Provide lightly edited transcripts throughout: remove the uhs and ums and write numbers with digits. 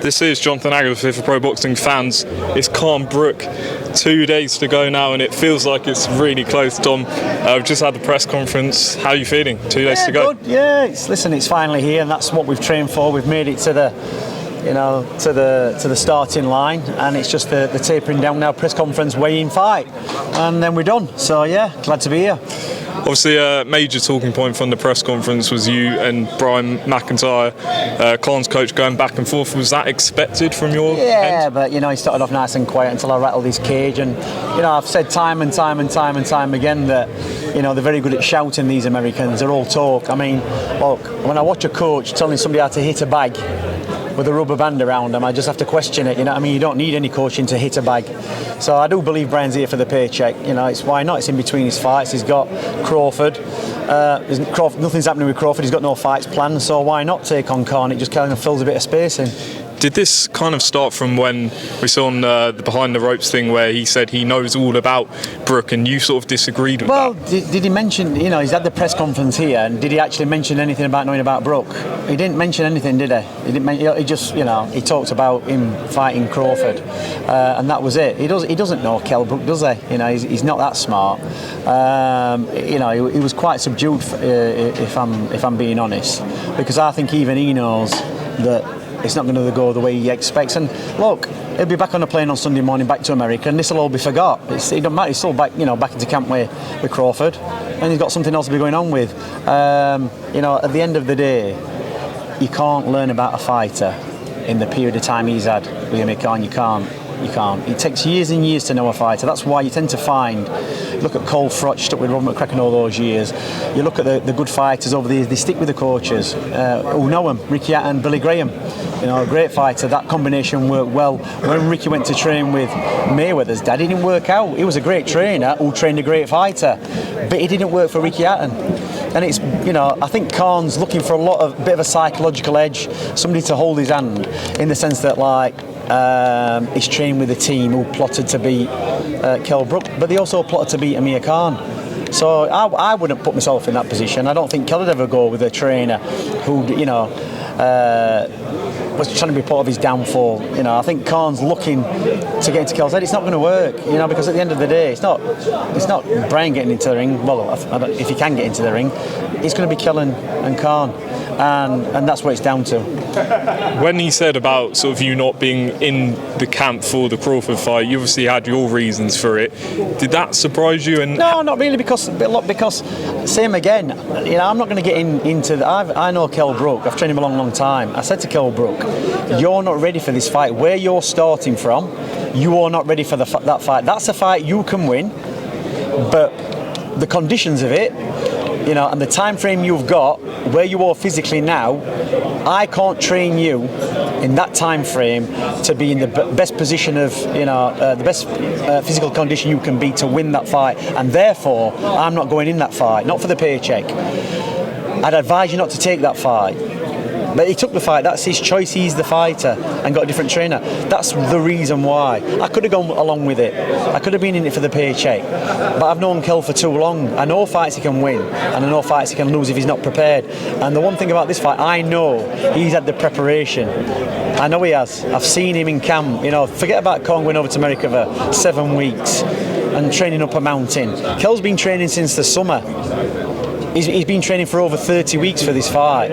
This is Jonathan Agatha for Pro Boxing fans. It's Kell Brook. 2 days to go now, and it feels like it's really close. Dom, we've just had the press conference. How are you feeling? 2 days to go. Good. Yeah, it's finally here, and that's what we've trained for. We've made it to the starting line, and it's just the tapering down now. Press conference, weigh-in fight, and then we're done. So yeah, glad to be here. Obviously, a major talking point from the press conference was you and Brian McIntrye, Khan's coach, going back and forth. Was that expected from your end? Yeah, but he started off nice and quiet until I rattled his cage, and I've said time and time again that they're very good at shouting. These Americans, they're all talk. I mean, look, when I watch a coach telling somebody how to hit a bag with a rubber band around them, I just have to question it. You don't need any coaching to hit a bag. So I do believe Brian's here for the paycheck. It's why not? It's in between his fights. He's got Crawford. Nothing's happening with Crawford. He's got no fights planned. So why not take on Khan? It just kind of fills a bit of space in. Did this kind of start from when we saw on the behind the ropes thing where he said he knows all about Brook, and you sort of disagreed with that? Well, did he mention, he's had the press conference here, and did he actually mention anything about knowing about Brook? He didn't mention anything, did he? He just, he talked about him fighting Crawford, and that was it. He doesn't know Kell Brook, does he? He's not that smart. He was quite subdued, if I'm being honest, because I think even he knows that it's not going to go the way he expects. And look, he'll be back on a plane on Sunday morning back to America, and this will all be forgot. It doesn't matter. He's still back, back into camp with Crawford, and he's got something else to be going on with. At the end of the day, you can't learn about a fighter in the period of time he's had with Amir Khan. You can't. It takes years and years to know a fighter. That's why you tend to find, look at Cole Frotch, stuck with Robert McCracken all those years. You look at the good fighters over the years, they stick with the coaches who know them. Ricky Hatton, Billy Graham, a great fighter. That combination worked well. When Ricky went to train with Mayweather's dad, it didn't work out. He was a great trainer who trained a great fighter, but it didn't work for Ricky Hatton. And it's, I think Khan's looking for a bit of a psychological edge, somebody to hold his hand, in the sense that he's trained with a team who plotted to beat Kell Brook, but they also plotted to beat Amir Khan. So I wouldn't put myself in that position. I don't think Kell would ever go with a trainer who, was trying to be part of his downfall. I think Khan's looking to get into Kell's head. It's not going to work, because at the end of the day, it's not Brian getting into the ring. Well, if he can get into the ring, it's going to be Kell and Khan, and that's what it's down to. When he said about sort of you not being in the camp for the Crawford fight, you obviously had your reasons for it. Did that surprise you? And no, not really, because same again. I'm not going to get into. I know Kell Brook. I've trained him a long time. I said to Kell Brook, "You're not ready for this fight. Where you're starting from, you are not ready for that fight. That's a fight you can win, but the conditions of it, and the time frame you've got, where you are physically now, I can't train you in that time frame to be in the best position of, the best physical condition you can be to win that fight, and therefore I'm not going in that fight, not for the paycheck. I'd advise you not to take that fight." But he took the fight. That's his choice. He's the fighter and got a different trainer. That's the reason why. I could have gone along with it. I could have been in it for the paycheck. But I've known Kell for too long. I know fights he can win, and I know fights he can lose if he's not prepared. And the one thing about this fight, I know he's had the preparation. I know he has. I've seen him in camp. Forget about Khan going over to America for 7 weeks and training up a mountain. Kell's been training since the summer. He's been training for over 30 weeks for this fight.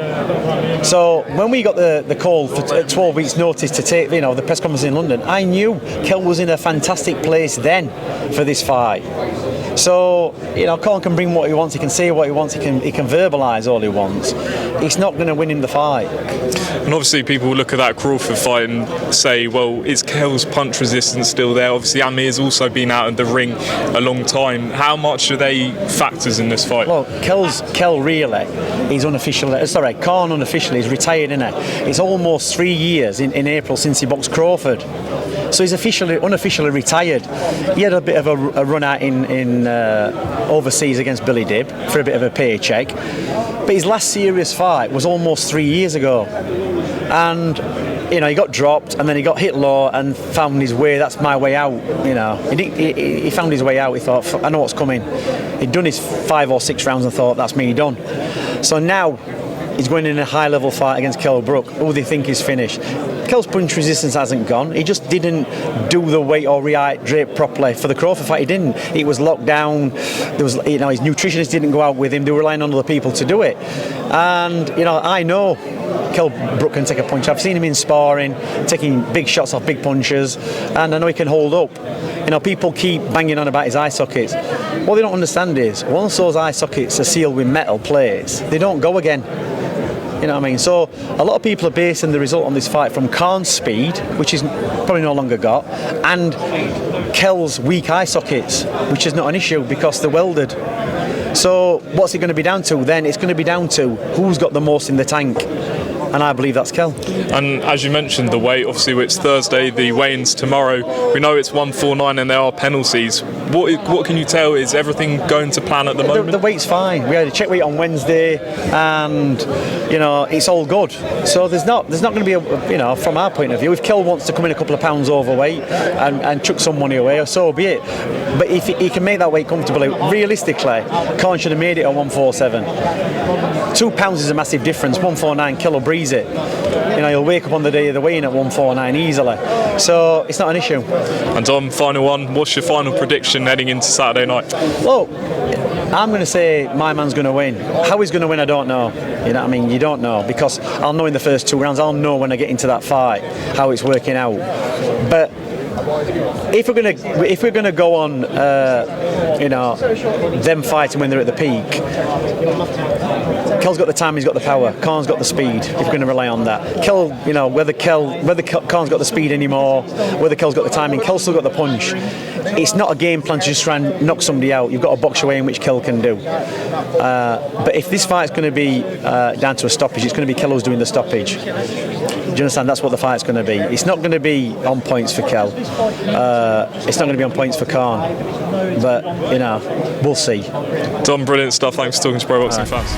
So when we got the call for 12 weeks notice to take, the press conference in London, I knew Kell was in a fantastic place then for this fight. So, Khan can bring what he wants, he can say what he wants, he can verbalise all he wants. It's not going to win him the fight. And obviously people look at that Crawford fight and say, well, is Kell's punch resistance still there? Obviously Amir's also been out of the ring a long time. How much are they factors in this fight? Well, Kell really is Khan unofficially is retired, isn't it? It's almost 3 years in April since he boxed Crawford. So he's unofficially retired. He had a bit of a run out in overseas against Billy Dib for a bit of a paycheck. But his last serious fight was almost 3 years ago. And he got dropped, and then he got hit low and found his way. That's my way out. He found his way out. He thought, I know what's coming. He'd done his 5 or 6 rounds and thought, that's me done. So now he's going in a high-level fight against Kell Brook, who they think is finished. Kell's punch resistance hasn't gone. He just didn't do the weight or rehydrate properly for the Crawford fight. He didn't. It was locked down. There was, his nutritionist didn't go out with him. They were relying on other people to do it. And I know Kell Brook can take a punch. I've seen him in sparring, taking big shots off big punches, and I know he can hold up. People keep banging on about his eye sockets. What they don't understand is, once those eye sockets are sealed with metal plates, they don't go again. You know what I mean? So a lot of people are basing the result on this fight from Khan's speed, which is probably no longer got, and Kell's weak eye sockets, which is not an issue because they're welded. So what's it going to be down to then? It's going to be down to who's got the most in the tank. And I believe that's Kell. And as you mentioned, the weight, obviously it's Thursday, the weigh-in's tomorrow. We know it's 149 and there are penalties. What can you tell? Is everything going to plan at the moment? The weight's fine. We had a check weight on Wednesday, and it's all good. So there's not going to be from our point of view, if Kell wants to come in a couple of pounds overweight and chuck some money away, so be it. But if he can make that weight comfortably, realistically, Khan should have made it at 147. £2 is a massive difference. 149, Kell will breeze it. He'll wake up on the day of the weigh-in at 149 easily. So it's not an issue. And Dom, final one. What's your final prediction heading into Saturday night? Well, I'm going to say my man's going to win. How he's going to win, I don't know. You know what I mean? You don't know, because I'll know in the first 2 rounds. I'll know when I get into that fight how it's working out. But if we're gonna go on, them fighting when they're at the peak, Kell's got the time, he's got the power. Khan's got the speed. If we're going to rely on that, Kell, whether Khan's got the speed anymore, whether Kell's got the timing, Kell's still got the punch. It's not a game plan to just try and knock somebody out. You've got to box your way in, which Kell can do. But if this fight's going to be down to a stoppage, it's going to be Kell who's doing the stoppage. Do you understand? That's what the fight's going to be. It's not going to be on points for Kell. It's not going to be on points for Khan. But we'll see. Dom, brilliant stuff. Thanks for talking to Pro Boxing Fans.